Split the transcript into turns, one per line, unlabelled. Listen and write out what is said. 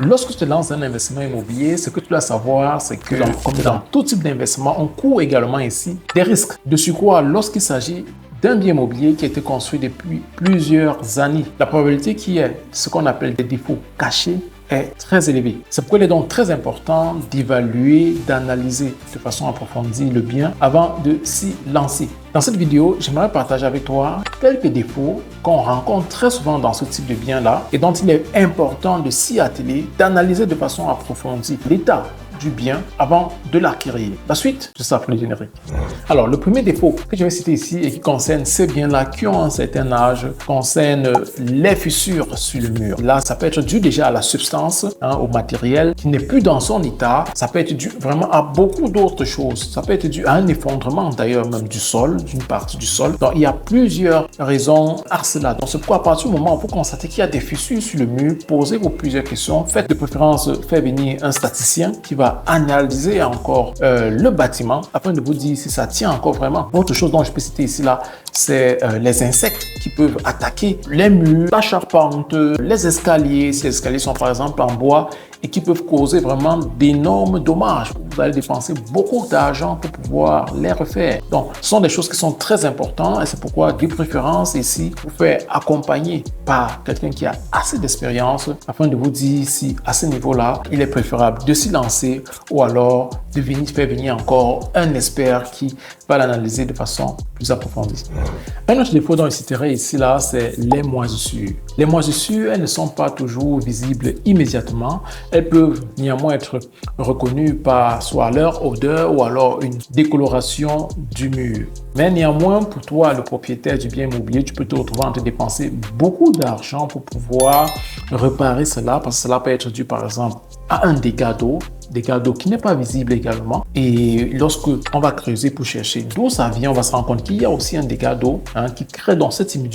Lorsque tu te lances dans un investissement immobilier, ce que tu dois savoir, c'est que comme dans tout type d'investissement, on court également ici des risques. De surcroît, lorsqu'il s'agit d'un bien immobilier qui a été construit depuis plusieurs années, la probabilité qu'il y ait ce qu'on appelle des défauts cachés est très élevée. C'est pourquoi il est donc très important d'évaluer, d'analyser de façon approfondie le bien avant de s'y lancer. Dans cette vidéo, j'aimerais partager avec toi quelques défauts qu'on rencontre très souvent dans ce type de bien-là et dont il est important de s'y atteler, d'analyser de façon approfondie l'état du bien avant de l'acquérir. La suite, c'est ça pour le générique. Alors, le premier défaut que je vais citer ici et qui concerne ces biens-là qui ont un certain âge, concerne les fissures sur le mur. Là, ça peut être dû déjà à la substance, au matériel qui n'est plus dans son état. Ça peut être dû vraiment à beaucoup d'autres choses. Ça peut être dû à un effondrement d'ailleurs même du sol, d'une partie du sol. Donc, il y a plusieurs raisons à cela. Donc, c'est pourquoi à partir du moment où vous constatez qu'il y a des fissures sur le mur, posez-vous plusieurs questions. Faites de préférence faire venir un statisticien qui va analyser encore le bâtiment afin de vous dire si ça tient encore vraiment. Autre chose dont je peux citer ici là, c'est les insectes qui peuvent attaquer les murs, la charpente, les escaliers. Ces escaliers sont par exemple en bois et qui peuvent causer vraiment d'énormes dommages. Vous allez dépenser beaucoup d'argent pour pouvoir les refaire. Donc, ce sont des choses qui sont très importantes et c'est pourquoi, de préférence ici, vous faites accompagner par quelqu'un qui a assez d'expérience afin de vous dire si à ce niveau-là, il est préférable de s'y lancer ou alors de faire venir encore un expert qui va l'analyser de façon plus approfondie. Un autre défaut dont je citerai ici, là, c'est les moisissures. Les moisissures, elles ne sont pas toujours visibles immédiatement. Elles peuvent néanmoins être reconnues par soit leur odeur ou alors une décoloration du mur. Mais néanmoins, pour toi, le propriétaire du bien immobilier, tu peux te retrouver en train de dépenser beaucoup d'argent pour pouvoir réparer cela parce que cela peut être dû par exemple à un dégât d'eau qui n'est pas visible également. Et lorsque on va creuser pour chercher d'où ça vient, on va se rendre compte qu'il y a aussi un dégât d'eau qui crée dans cette humidité